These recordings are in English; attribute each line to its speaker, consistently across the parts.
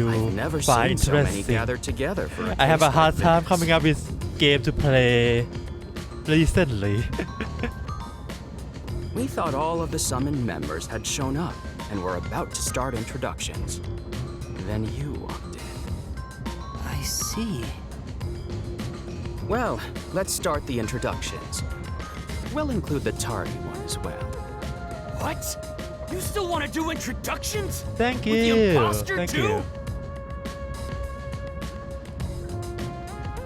Speaker 1: I've never
Speaker 2: find
Speaker 1: seen so many
Speaker 2: interesting.
Speaker 1: gathered together for a
Speaker 2: I have a
Speaker 1: case
Speaker 2: hard
Speaker 1: like
Speaker 2: time
Speaker 1: this.
Speaker 2: coming up with game to play recently.
Speaker 1: We thought all of the summoned members had shown up and were about to start introductions. Then you walked in.
Speaker 3: I see.
Speaker 1: Well, let's start the introductions. We'll include the tardy one as well.
Speaker 4: What? You still want to do introductions?
Speaker 2: Thank
Speaker 4: With the
Speaker 2: you.
Speaker 4: imposter
Speaker 2: Thank
Speaker 4: too?
Speaker 2: you.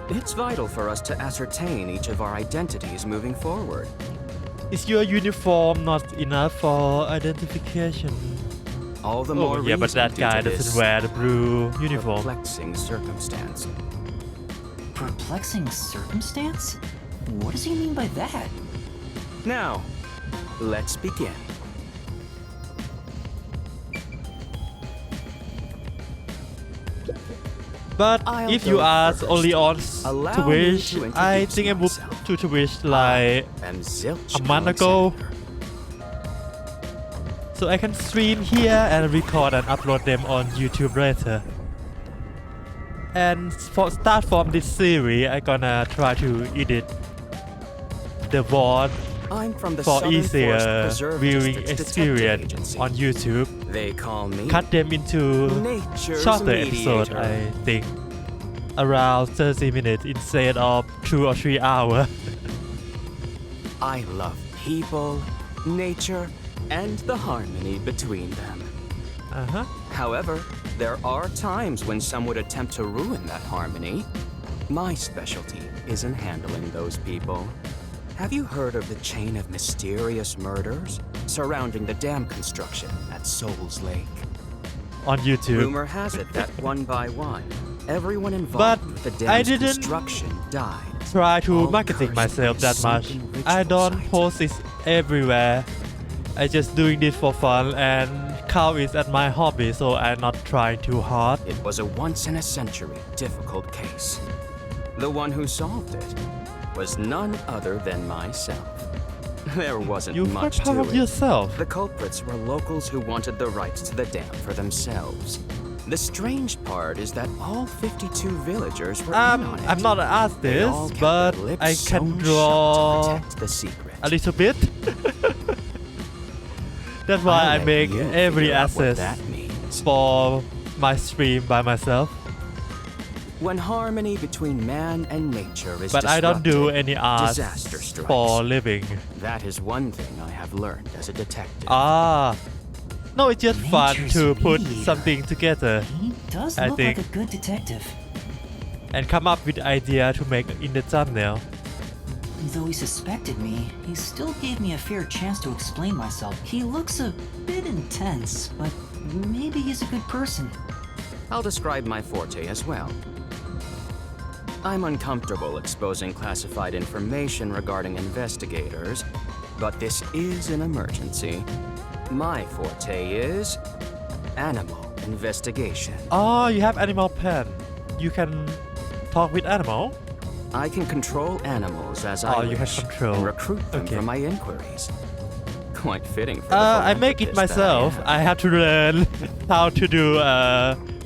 Speaker 1: It's vital for us to ascertain each of our identities moving forward.
Speaker 2: Is your uniform not enough for identification?
Speaker 1: All the more
Speaker 2: Oh, yeah, but
Speaker 1: reason
Speaker 2: that
Speaker 1: due
Speaker 2: guy
Speaker 1: to
Speaker 2: doesn't
Speaker 1: this
Speaker 2: wear the blue uniform.
Speaker 1: perplexing circumstance.
Speaker 3: Perplexing circumstance? What does he mean by that?
Speaker 1: Now, let's begin.
Speaker 2: But
Speaker 1: I'll
Speaker 2: if you
Speaker 1: go
Speaker 2: ask
Speaker 1: first.
Speaker 2: only on
Speaker 1: Allow
Speaker 2: Twitch,
Speaker 1: me to
Speaker 2: I
Speaker 1: introduce
Speaker 2: think I moved
Speaker 1: myself.
Speaker 2: to Twitch like
Speaker 1: And Zilch
Speaker 2: a month ago.
Speaker 1: Alexander.
Speaker 2: so I can stream here and record and upload them on YouTube later. And for start from this series, I gonna try to edit the VOD
Speaker 1: I'm from the
Speaker 2: for
Speaker 1: Southern Forest
Speaker 2: easier
Speaker 1: Preserve
Speaker 2: viewing
Speaker 1: District's
Speaker 2: experience
Speaker 1: detective agency.
Speaker 2: on YouTube.
Speaker 1: They call me
Speaker 2: Cut them into
Speaker 1: Nature's
Speaker 2: shorter episodes,
Speaker 1: mediator.
Speaker 2: I think. Around 30 minutes instead of 2 or 3 hours.
Speaker 1: I love people, nature, and the harmony between them.
Speaker 2: Uh-huh.
Speaker 1: However, there are times when some would attempt to ruin that harmony. My specialty is in handling those people. Have you heard of the chain of mysterious murders surrounding the dam construction at Souls Lake?
Speaker 2: On YouTube.
Speaker 1: Rumor has it that one by one, everyone involved
Speaker 2: But
Speaker 1: with the
Speaker 2: I
Speaker 1: dam's
Speaker 2: didn't
Speaker 1: construction died.
Speaker 2: Try to
Speaker 1: All
Speaker 2: marketing
Speaker 1: cursed by
Speaker 2: myself
Speaker 1: a
Speaker 2: that much.
Speaker 1: sunken
Speaker 2: I
Speaker 1: ritual
Speaker 2: don't
Speaker 1: site.
Speaker 2: post it everywhere. I just doing this for fun and count it as my hobby, so I'm not trying too hard.
Speaker 1: It was a once-in-a-century difficult case. The one who solved it was none other than myself. There wasn't
Speaker 2: You
Speaker 1: much
Speaker 2: quite proud
Speaker 1: to
Speaker 2: of
Speaker 1: it.
Speaker 2: yourself.
Speaker 1: The culprits were locals who wanted the rights to the dam for themselves. The strange part is that all 52 villagers were in on it.
Speaker 2: I'm not an
Speaker 1: They all
Speaker 2: artist,
Speaker 1: kept
Speaker 2: but
Speaker 1: their lips
Speaker 2: I
Speaker 1: sewn
Speaker 2: can
Speaker 1: shut
Speaker 2: draw
Speaker 1: to protect the secret.
Speaker 2: a little bit. That's why
Speaker 1: I'll
Speaker 2: I
Speaker 1: let
Speaker 2: make
Speaker 1: you
Speaker 2: every
Speaker 1: figure out what
Speaker 2: access
Speaker 1: that means.
Speaker 2: for my stream by myself.
Speaker 1: When harmony between man and nature is
Speaker 2: But I don't do
Speaker 1: disrupted,
Speaker 2: any art
Speaker 1: disaster strikes.
Speaker 2: for living.
Speaker 1: That is one thing I have learned as a detective.
Speaker 2: Ah. No, it's just fun
Speaker 3: Nature's
Speaker 2: to put
Speaker 3: mediator.
Speaker 2: something together
Speaker 3: He does
Speaker 2: I
Speaker 3: look
Speaker 2: think-
Speaker 3: like a good detective.
Speaker 2: and come up with idea to make in the thumbnail.
Speaker 3: Though he suspected me, he still gave me a fair chance to explain myself. He looks a bit intense, but maybe he's a good person.
Speaker 1: I'll describe my forte as well. I'm uncomfortable exposing classified information regarding investigators, but this is an emergency. My forte is animal investigation.
Speaker 2: Oh, you have animal pen. You can talk with animal?
Speaker 1: I can control animals as I
Speaker 2: Oh, you can
Speaker 1: wish
Speaker 2: control.
Speaker 1: and recruit them
Speaker 2: Okay.
Speaker 1: for my inquiries. Quite fitting for the
Speaker 2: I make it
Speaker 1: philanthropist that I
Speaker 2: myself.
Speaker 1: am.
Speaker 2: I have to learn how to do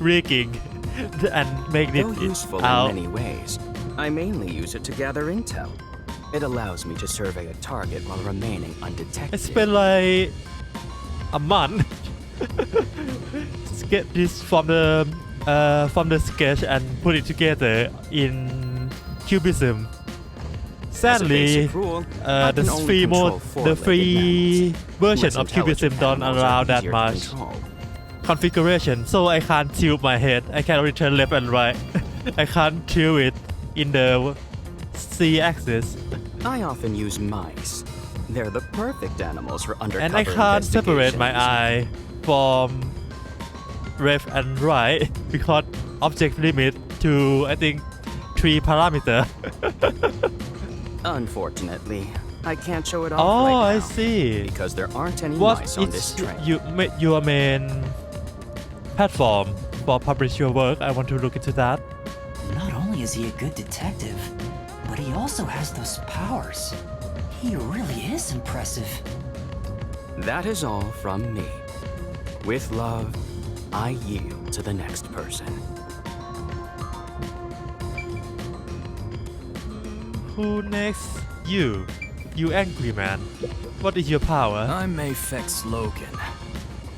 Speaker 2: rigging and make it
Speaker 1: Though useful
Speaker 2: out.
Speaker 1: in many ways, I mainly use it to gather intel. It allows me to survey a target while remaining undetected.
Speaker 2: I spent like a month to get this from the sketch and put it together in Cubism.
Speaker 1: As a
Speaker 2: Sadly,
Speaker 1: basic rule, I
Speaker 2: the
Speaker 1: can only
Speaker 2: free
Speaker 1: control
Speaker 2: mode, the
Speaker 1: four-legged
Speaker 2: free
Speaker 1: mammals.
Speaker 2: version
Speaker 1: Less
Speaker 2: of Cubism
Speaker 1: intelligent
Speaker 2: don't
Speaker 1: animals are
Speaker 2: allow that
Speaker 1: easier to
Speaker 2: much
Speaker 1: control.
Speaker 2: configuration, so I can't tilt my head. I can only turn left and right. I can't tilt it in the Z-axis,
Speaker 1: I often use mice. They're the perfect animals for undercover
Speaker 2: and I can't separate my eye from left and right because object limit to I think 3 parameter.
Speaker 1: Unfortunately, I can't show it off
Speaker 2: Oh,
Speaker 1: right
Speaker 2: I
Speaker 1: now
Speaker 2: see.
Speaker 1: because there aren't any
Speaker 2: What
Speaker 1: mice on this
Speaker 2: is
Speaker 1: train.
Speaker 2: your main platform for publish your work? I want to look into that.
Speaker 3: Not only is he a good detective, but he also has those powers. He really is impressive.
Speaker 1: That is all from me. With love, I yield to the next person.
Speaker 2: Who next? You angry man. What is your power?
Speaker 4: I'm Mayfex Logan.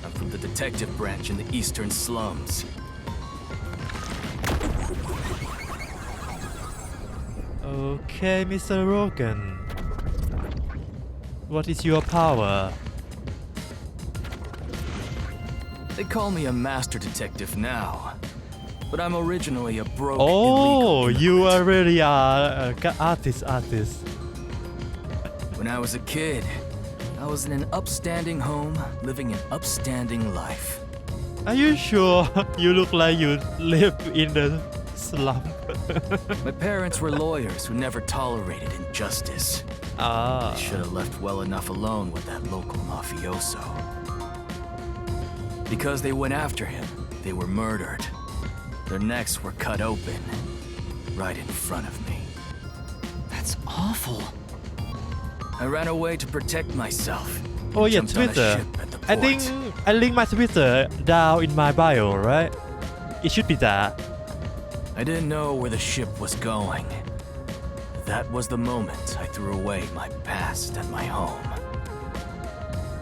Speaker 4: I'm from the detective branch in the eastern slums.
Speaker 2: Okay, Mr. Rogan. What is your power?
Speaker 4: They call me a master detective now, but I'm originally a broke
Speaker 2: Oh,
Speaker 4: illegal
Speaker 2: you
Speaker 4: immigrant.
Speaker 2: are really artist.
Speaker 4: When I was a kid, I was in an upstanding home, living an upstanding life.
Speaker 2: Are you sure? You look like you live in the slum.
Speaker 4: My parents were lawyers who never tolerated injustice.
Speaker 2: Ah.
Speaker 4: I should have left well enough alone with that local mafioso. Because they went after him, they were murdered. Their necks were cut open, right in front of me.
Speaker 3: That's awful.
Speaker 4: I ran away to protect myself.
Speaker 2: Oh
Speaker 4: and
Speaker 2: yeah,
Speaker 4: jumped on a
Speaker 2: Twitter.
Speaker 4: ship at the
Speaker 2: I
Speaker 4: port.
Speaker 2: think I linked my Twitter down in my bio, right? It should be there.
Speaker 4: I didn't know where the ship was going. That was the moment I threw away my past and my home.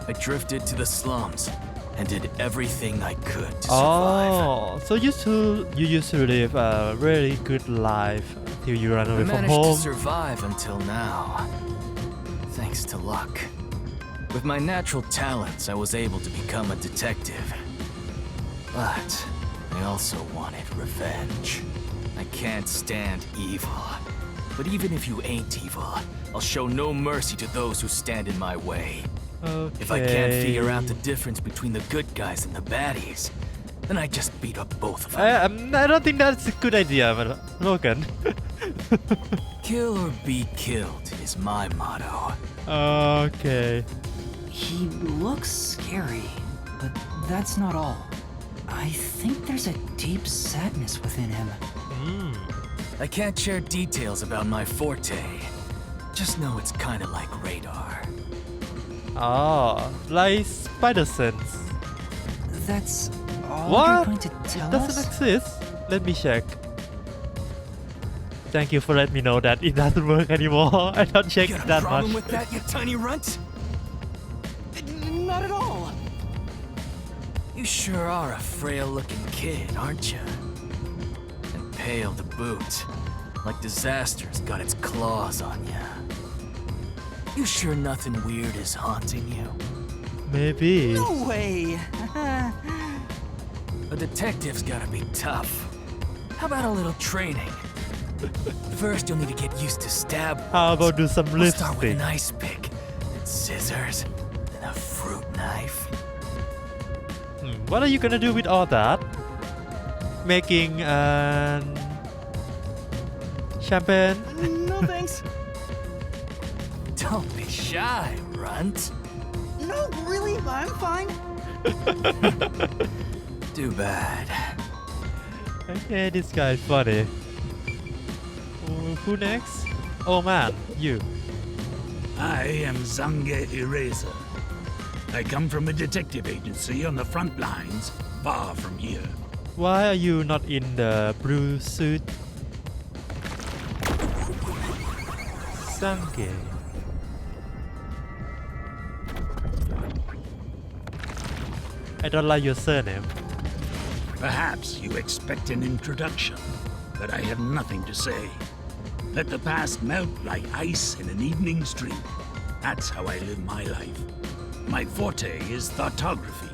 Speaker 4: I drifted to the slums and did everything I could to survive.
Speaker 2: Oh, so you used to live a really good life till you ran
Speaker 4: I
Speaker 2: away from
Speaker 4: managed to
Speaker 2: home.
Speaker 4: survive until now, thanks to luck. With my natural talents, I was able to become a detective. But I also wanted revenge. I can't stand evil. But even if you ain't evil, I'll show no mercy to those who stand in my way.
Speaker 2: Okay.
Speaker 4: If I can't figure out the difference between the good guys and the baddies, then I just beat up both of them.
Speaker 2: I don't think that's a good idea, but Logan.
Speaker 4: Kill or be killed is my motto.
Speaker 2: Okay.
Speaker 3: He looks scary, but that's not all. I think there's a deep sadness within him.
Speaker 4: I can't share details about my forte. Just know it's kinda like radar.
Speaker 2: Oh, like spider sense.
Speaker 3: That's all
Speaker 2: What?
Speaker 3: you're going to tell
Speaker 2: Doesn't
Speaker 3: us?
Speaker 2: exist? Let me check. Thank you for letting me know that it doesn't work anymore. I don't check
Speaker 4: Got a
Speaker 2: that
Speaker 4: problem
Speaker 2: much.
Speaker 4: with that, you tiny runt?
Speaker 3: Not at all.
Speaker 4: You sure are a frail-looking kid, aren't you? And pale to boot, like disaster's got its claws on you. You sure nothing weird is haunting you?
Speaker 2: Maybe.
Speaker 3: No way.
Speaker 4: A detective's gotta be tough. How about a little training? First, you'll need to get used to stab
Speaker 2: How
Speaker 4: wounds.
Speaker 2: about do some
Speaker 4: We'll start with
Speaker 2: lipstick?
Speaker 4: an ice pick, then scissors, then a fruit knife.
Speaker 2: What are you gonna do with all that? Making champagne?
Speaker 3: No thanks.
Speaker 4: Don't be shy, runt.
Speaker 3: No, really, I'm fine.
Speaker 4: Too bad.
Speaker 2: Okay, this guy is funny. Who next? Oh man, you.
Speaker 5: I am Zange Eraser. I come from a detective agency on the front lines, far from here.
Speaker 2: Why are you not in the blue suit? Sange. I don't like your surname.
Speaker 5: Perhaps you expect an introduction, but I have nothing to say. Let the past melt like ice in an evening stream. That's how I live my life. My forte is thoughtography.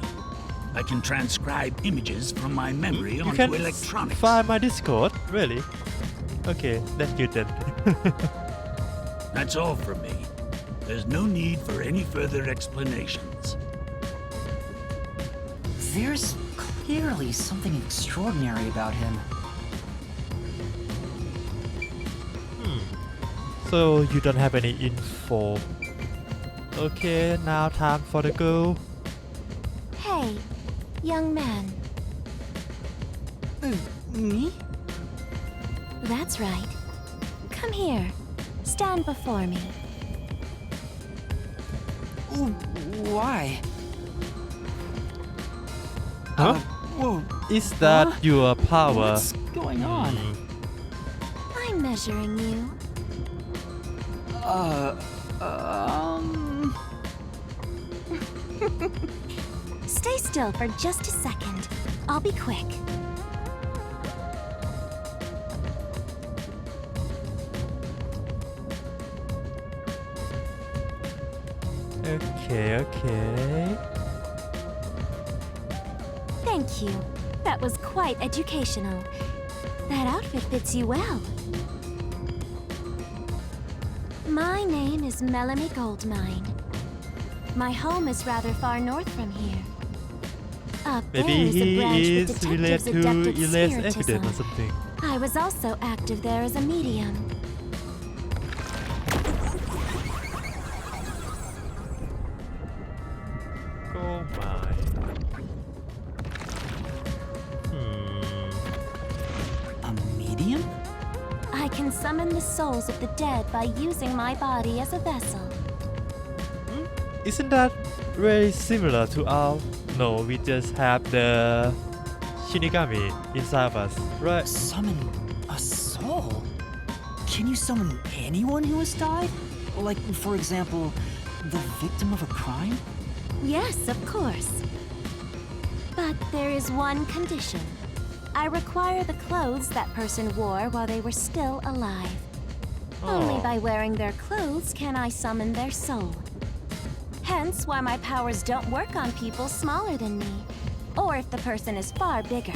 Speaker 5: I can transcribe images from my memory
Speaker 2: You
Speaker 5: onto
Speaker 2: can
Speaker 5: electronics.
Speaker 2: find my Discord? Really? Okay, that's good then.
Speaker 5: That's all from me. There's no need for any further explanations.
Speaker 3: There's clearly something extraordinary about him.
Speaker 2: So you don't have any info. Okay, now time for the girl.
Speaker 6: Hey, young man.
Speaker 3: Me?
Speaker 6: That's right. Come here. Stand before me.
Speaker 3: Why?
Speaker 2: Huh?
Speaker 3: Whoa.
Speaker 2: Is that
Speaker 3: Huh?
Speaker 2: your power?
Speaker 3: What's going on?
Speaker 6: I'm measuring you. Stay still for just a second. I'll be quick.
Speaker 2: Okay.
Speaker 6: Thank you. That was quite educational. That outfit fits you well. My name is Melanie Goldmine. My home is rather far north from here. Up
Speaker 2: Maybe
Speaker 6: there is a branch
Speaker 2: he
Speaker 6: with
Speaker 2: is
Speaker 6: detectives
Speaker 2: related
Speaker 6: adept
Speaker 2: to
Speaker 6: at
Speaker 2: Elias
Speaker 6: spiritism.
Speaker 2: Evident or something.
Speaker 6: I was also active there as a medium.
Speaker 2: Oh my.
Speaker 3: A medium?
Speaker 6: I can summon the souls of the dead by using my body as a vessel.
Speaker 2: Isn't that very similar to our? No, we just have the Shinigami inside of us, right?
Speaker 3: Summon a soul? Can you summon anyone who has died? Like, for example, the victim of a crime?
Speaker 6: Yes, of course. But there is one condition. I require the clothes that person wore while they were still alive. Only
Speaker 2: Oh.
Speaker 6: by wearing their clothes can I summon their soul. Hence why my powers don't work on people smaller than me, or if the person is far bigger.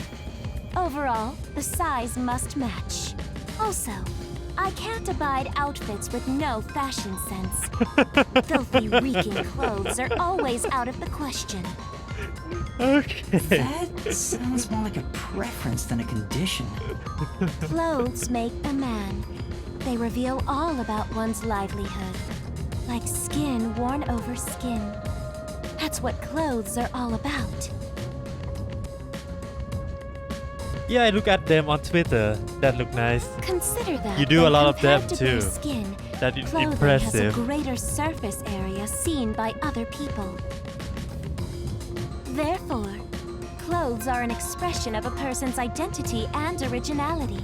Speaker 6: Overall, the size must match. Also, I can't abide outfits with no fashion sense. Filthy, reeking clothes are always out of the question.
Speaker 2: Okay.
Speaker 3: That sounds more like a preference than a condition.
Speaker 6: Clothes make a man. They reveal all about one's livelihood. Like skin worn over skin. That's what clothes are all about.
Speaker 2: Yeah, I look at them on Twitter. That look nice.
Speaker 6: Consider that
Speaker 2: You do
Speaker 6: when
Speaker 2: a lot of them
Speaker 6: compared to bare
Speaker 2: too.
Speaker 6: Skin,
Speaker 2: That is
Speaker 6: clothing
Speaker 2: impressive.
Speaker 6: has a greater surface area seen by other people. Therefore, clothes are an expression of a person's identity and originality.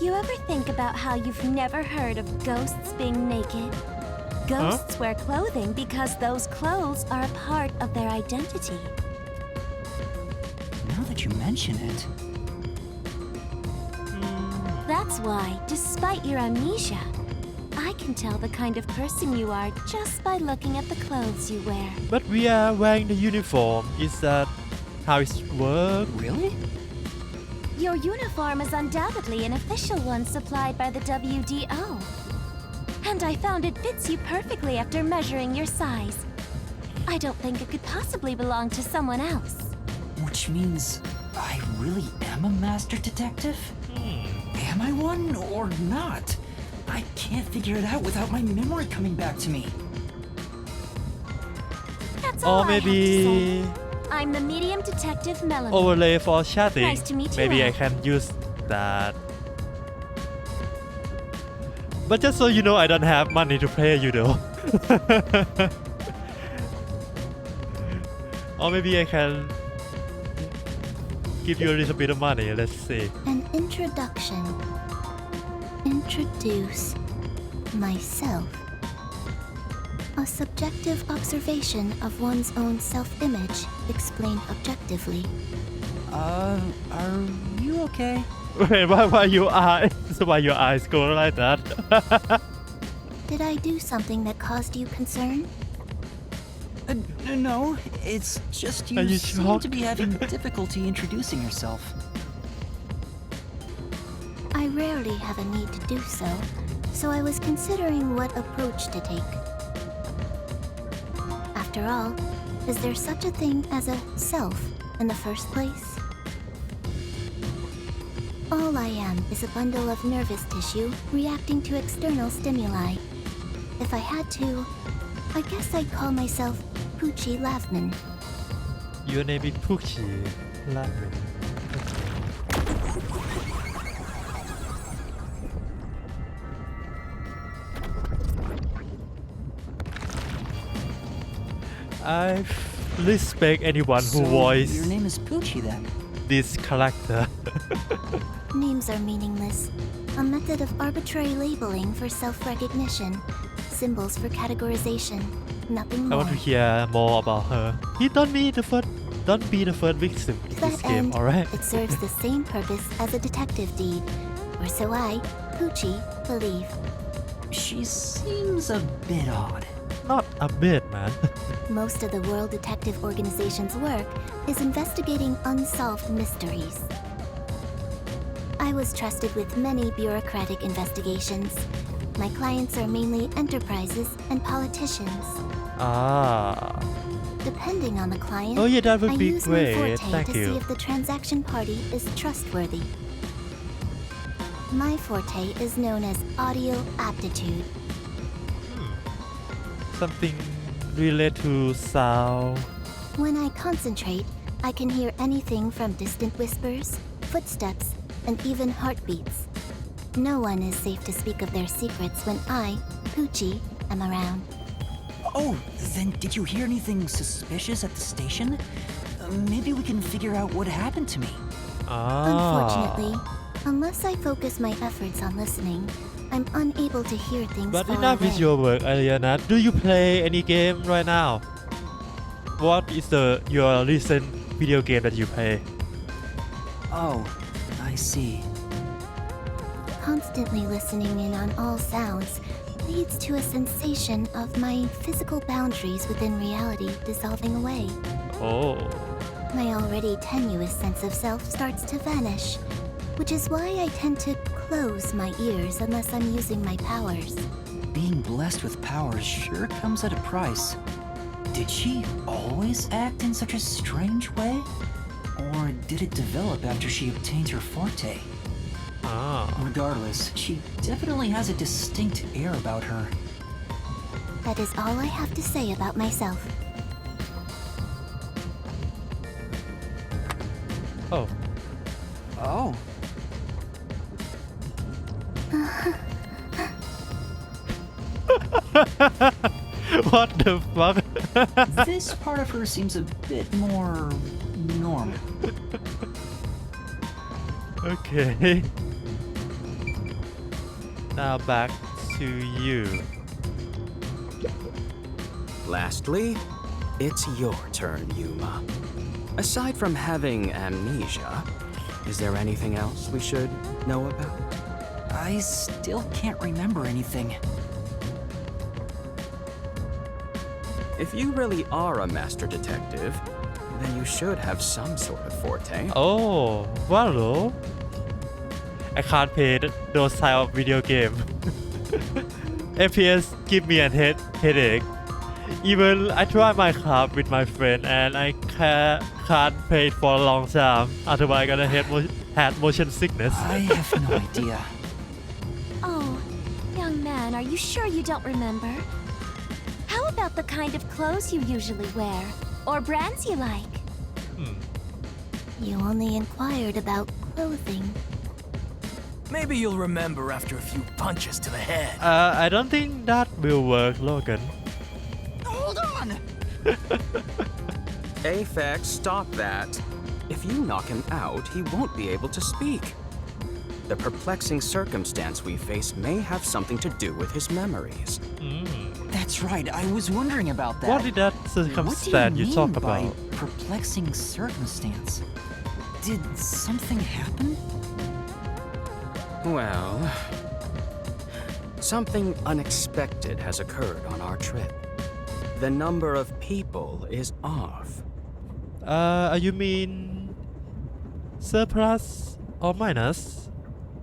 Speaker 6: You ever think about how you've never heard of ghosts being naked? Ghosts wear clothing because those clothes are a part of their identity.
Speaker 3: Now that you mention it,
Speaker 6: That's why, despite your amnesia, I can tell the kind of person you are just by looking at the clothes you wear.
Speaker 2: But we are wearing the uniform. Is that how it works?
Speaker 3: really?
Speaker 6: Your uniform is undoubtedly an official one supplied by the WDO. And I found it fits you perfectly after measuring your size. I don't think it could possibly belong to someone else.
Speaker 3: Which means I really am a master detective? Am I one or not? I can't figure it out without my memory coming back to me.
Speaker 6: That's
Speaker 2: Or
Speaker 6: all I have to
Speaker 2: maybe
Speaker 6: say. I'm the medium detective Melanie.
Speaker 2: overlay for chatting.
Speaker 6: Nice to meet you
Speaker 2: Maybe I
Speaker 6: all.
Speaker 2: can use that. But just so you know, I don't have money to pay you though. Or maybe I can give you a little bit of money. Let's see.
Speaker 7: An introduction. Introduce myself. A subjective observation of one's own self-image explained objectively.
Speaker 3: Are you okay?
Speaker 2: Wait, why your eyes go like that?
Speaker 7: Did I do something that caused you concern?
Speaker 3: No, it's just
Speaker 2: Are
Speaker 3: you
Speaker 2: you
Speaker 3: seem
Speaker 2: shocked?
Speaker 3: to be having difficulty introducing yourself.
Speaker 7: I rarely have a need to do so I was considering what approach to take. After all, is there such a thing as a self in the first place? All I am is a bundle of nervous tissue reacting to external stimuli. If I had to, I guess I'd call myself Poochie Lavman.
Speaker 2: Your name is Poochie. Lavman. respect anyone who
Speaker 3: So,
Speaker 2: voiced
Speaker 3: your name is Poochie then?
Speaker 2: this character.
Speaker 7: Names are meaningless. A method of arbitrary labeling for self-recognition. Symbols for categorization. Nothing
Speaker 2: I
Speaker 7: more.
Speaker 2: want to hear more about her. Don't be the first victim in
Speaker 7: To
Speaker 2: this
Speaker 7: that
Speaker 2: game,
Speaker 7: end,
Speaker 2: alright?
Speaker 7: it serves the same purpose as a detective deed. Or so I, Poochie, believe.
Speaker 3: She seems a bit odd.
Speaker 2: Not a bit, man.
Speaker 7: Most of the World Detective Organization's work is investigating unsolved mysteries. I was trusted with many bureaucratic investigations. My clients are mainly enterprises and politicians.
Speaker 2: Ah.
Speaker 7: Depending on the client,
Speaker 2: Oh yeah, that
Speaker 7: I
Speaker 2: would be
Speaker 7: use my
Speaker 2: great.
Speaker 7: forte
Speaker 2: Thank
Speaker 7: to see
Speaker 2: you.
Speaker 7: if the transaction party is trustworthy. My forte is known as audio aptitude.
Speaker 2: Something related to sound.
Speaker 7: When I concentrate, I can hear anything from distant whispers, footsteps, and even heartbeats. No one is safe to speak of their secrets when I, Poochie, am around.
Speaker 3: Oh, then did you hear anything suspicious at the station? Maybe we can figure out what happened to me.
Speaker 2: Ah.
Speaker 7: Unfortunately, unless I focus my efforts on listening, I'm unable to hear things
Speaker 2: But
Speaker 7: far
Speaker 2: enough
Speaker 7: away.
Speaker 2: with your work, Ariana. Do you play any game right now? What is your recent video game that you play?
Speaker 3: Oh, I see.
Speaker 7: Constantly listening in on all sounds leads to a sensation of my physical boundaries within reality dissolving away.
Speaker 2: Oh.
Speaker 7: My already tenuous sense of self starts to vanish, which is why I tend to close my ears unless I'm using my powers.
Speaker 3: Being blessed with powers sure comes at a price. Did she always act in such a strange way? Or did it develop after she obtained her forte?
Speaker 2: Ah.
Speaker 3: Regardless, she definitely has a distinct air about her.
Speaker 7: That is all I have to say about myself.
Speaker 2: Oh.
Speaker 3: Oh.
Speaker 2: What the fuck?
Speaker 3: This part of her seems a bit more normal.
Speaker 2: Okay. Now back to you.
Speaker 1: Lastly, it's your turn, Yuma. Aside from having amnesia, is there anything else we should know about?
Speaker 3: I still can't remember anything.
Speaker 1: If you really are a master detective, then you should have some sort of forte.
Speaker 2: Oh, well, I can't play those type of video game. FPS give me a headache. Even I try Minecraft with my friend and I can't play it for a long time. Otherwise, I'm gonna have motion sickness.
Speaker 3: I have no idea.
Speaker 6: Oh, young man, are you sure you don't remember? How about the kind of clothes you usually wear? Or brands you like?
Speaker 7: You only inquired about clothing.
Speaker 4: Maybe you'll remember after a few punches to the head.
Speaker 2: I don't think that will work, Logan.
Speaker 3: Hold on!
Speaker 1: Aphex, stop that. If you knock him out, he won't be able to speak. The perplexing circumstance we face may have something to do with his memories.
Speaker 3: That's right, I was wondering about that.
Speaker 2: What did that circumstance you talk
Speaker 3: by
Speaker 2: about?
Speaker 3: perplexing circumstance? Did something happen?
Speaker 1: Well, something unexpected has occurred on our trip. The number of people is off.
Speaker 2: You mean surplus or minus?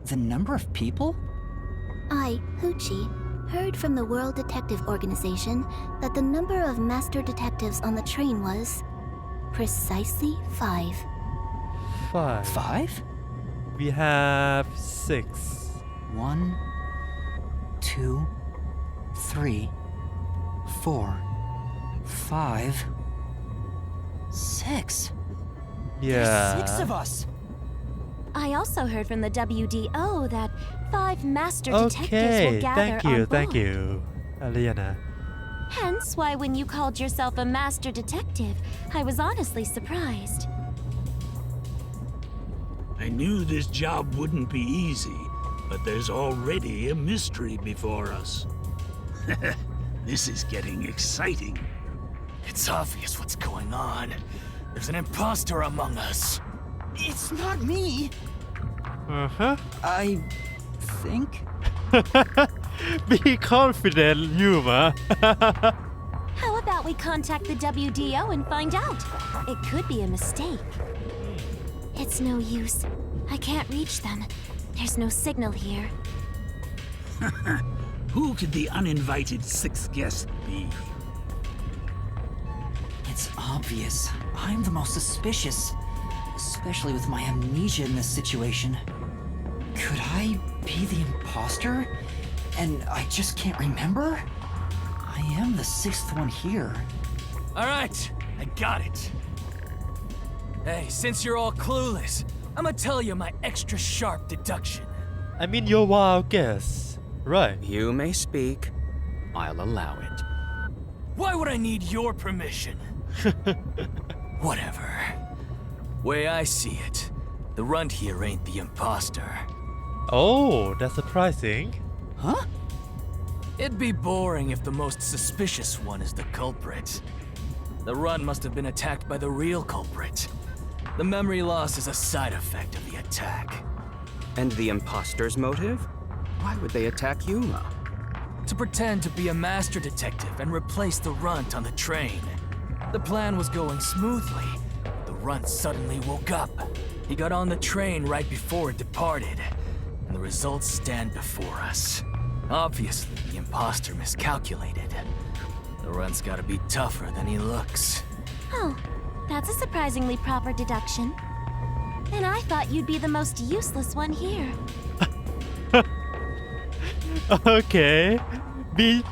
Speaker 3: The number of people?
Speaker 7: I, Poochie, heard from the World Detective Organization that the number of master detectives on the train was precisely 5.
Speaker 2: 5.
Speaker 3: 5?
Speaker 2: We have 6.
Speaker 3: 1, 2, 3, 4, 5, 6.
Speaker 2: Yeah.
Speaker 3: There's 6 of us.
Speaker 6: I also heard from the WDO that 5 master detectives will
Speaker 2: Okay,
Speaker 6: gather
Speaker 2: thank you,
Speaker 6: on
Speaker 2: thank
Speaker 6: board.
Speaker 2: you, Aliana.
Speaker 6: Hence why when you called yourself a master detective, I was honestly surprised.
Speaker 5: I knew this job wouldn't be easy, but there's already a mystery before us. This is getting exciting.
Speaker 4: It's obvious what's going on. There's an imposter among us.
Speaker 3: It's not me.
Speaker 2: Uh-huh.
Speaker 3: I think.
Speaker 2: Be confident, Yuma.
Speaker 6: How about we contact the WDO and find out? It could be a mistake. It's no use. I can't reach them. There's no signal here.
Speaker 5: Who could the uninvited sixth guest be?
Speaker 3: It's obvious. I'm the most suspicious. Especially with my amnesia in this situation. Could I be the imposter? And I just can't remember? I am the sixth one here.
Speaker 4: All right, I got it. Hey, since you're all clueless, I'm gonna tell you my extra sharp deduction.
Speaker 2: I mean, your wild guess. Right.
Speaker 1: You may speak. I'll allow it.
Speaker 4: Why would I need your permission? Whatever. Way I see it, the runt here ain't the imposter.
Speaker 2: Oh, that's surprising.
Speaker 3: Huh?
Speaker 4: It'd be boring if the most suspicious one is the culprit. The runt must have been attacked by the real culprit. The memory loss is a side effect of the attack.
Speaker 1: And the imposter's motive? Why would they attack Yuma?
Speaker 4: To pretend to be a master detective and replace the runt on the train. The plan was going smoothly. The runt suddenly woke up. He got on the train right before it departed. And the results stand before us. Obviously, the imposter miscalculated. The runt's gotta be tougher than he looks.
Speaker 6: Oh, that's a surprisingly proper deduction. And I thought you'd be the most useless one here.
Speaker 2: Okay. Be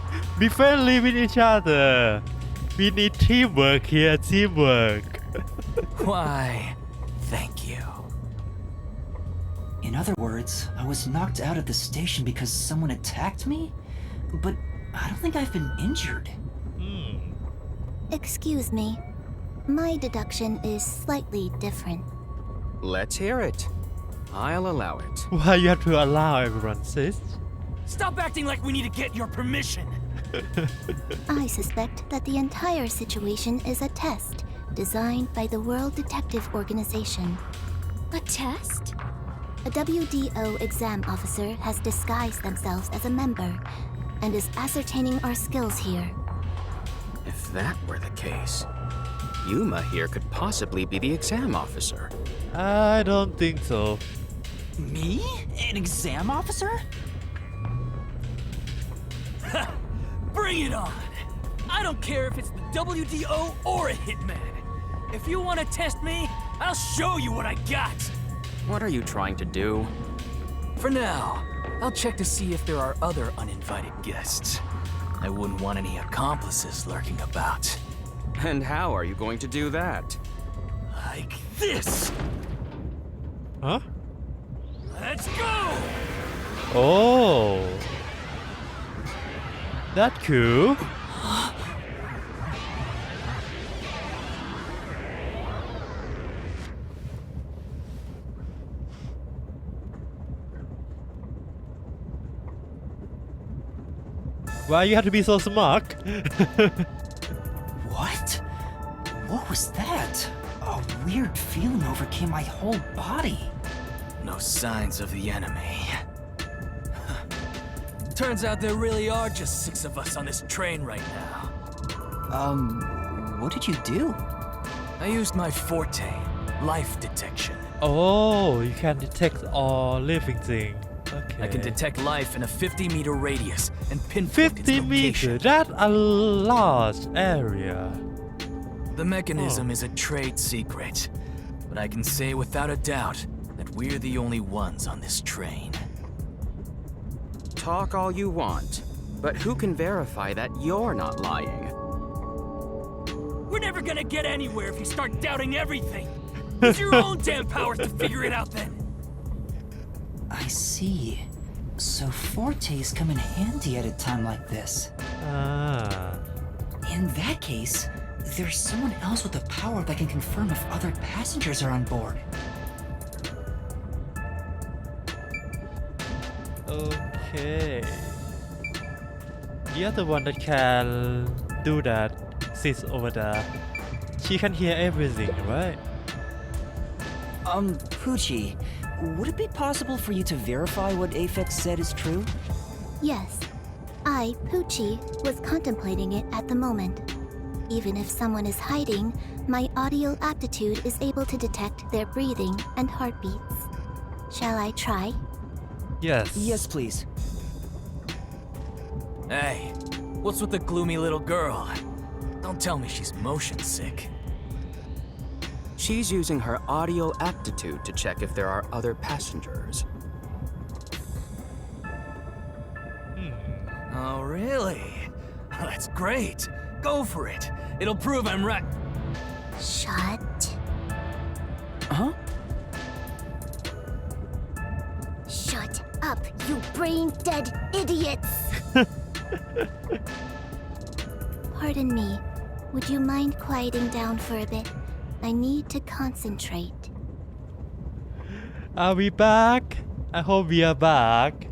Speaker 2: friendly with each other. We need teamwork here, teamwork.
Speaker 4: Why, thank you.
Speaker 3: In other words, I was knocked out of the station because someone attacked me? But I don't think I've been injured.
Speaker 7: Excuse me. My deduction is slightly different.
Speaker 1: Let's hear it. I'll allow it.
Speaker 2: Why you have to allow everyone, sis?
Speaker 4: Stop acting like we need to get your permission.
Speaker 7: I suspect that the entire situation is a test designed by the World Detective Organization.
Speaker 6: A test?
Speaker 7: A WDO exam officer has disguised themselves as a member and is ascertaining our skills here.
Speaker 1: If that were the case, Yuma here could possibly be the exam officer.
Speaker 2: I don't think so.
Speaker 3: Me? An exam officer?
Speaker 4: Bring it on! I don't care if it's the WDO or a hitman. If you want to test me, I'll show you what I got.
Speaker 1: What are you trying to do?
Speaker 4: For now, I'll check to see if there are other uninvited guests. I wouldn't want any accomplices lurking about.
Speaker 1: And how are you going to do that?
Speaker 4: Like this!
Speaker 2: Huh?
Speaker 4: Let's go!
Speaker 2: Oh. That's cool. Why you have to be so smart?
Speaker 3: What? What was that? A weird feeling overcame my whole body.
Speaker 4: No signs of the enemy. Turns out there really are just 6 of us on this train right now.
Speaker 3: What did you do?
Speaker 4: I used my forte, life detection.
Speaker 2: Oh, you can detect all living thing. Okay.
Speaker 4: I can detect life in a 50-meter radius and pinpoint its
Speaker 2: 50
Speaker 4: location.
Speaker 2: meters. That's a large area.
Speaker 4: The mechanism is a trade secret, but I can say without a doubt that we're the only ones on this train.
Speaker 1: Talk all you want, but who can verify that you're not lying?
Speaker 4: We're never gonna get anywhere if you start doubting everything. Use your own damn powers to figure it out then.
Speaker 3: I see. So fortes come in handy at a time like this.
Speaker 2: Ah.
Speaker 3: In that case, there's someone else with the power that can confirm if other passengers are on board.
Speaker 2: Okay. The other one that can do that sits over there. She can hear everything, right?
Speaker 3: Poochie, would it be possible for you to verify what Aphex said is true?
Speaker 7: Yes. I, Poochie, was contemplating it at the moment. Even if someone is hiding, my audio aptitude is able to detect their breathing and heartbeats. Shall I try?
Speaker 2: Yes.
Speaker 3: Yes, please.
Speaker 4: Hey, what's with the gloomy little girl? Don't tell me she's motion sick.
Speaker 1: She's using her audio aptitude to check if there are other passengers.
Speaker 4: Oh, really? That's great. Go for it. It'll prove I'm right.
Speaker 7: Shut.
Speaker 1: Huh?
Speaker 7: Shut up, you brain-dead idiots! Pardon me. Would you mind quieting down for a bit? I need to concentrate.
Speaker 2: Are we back? I hope we are back.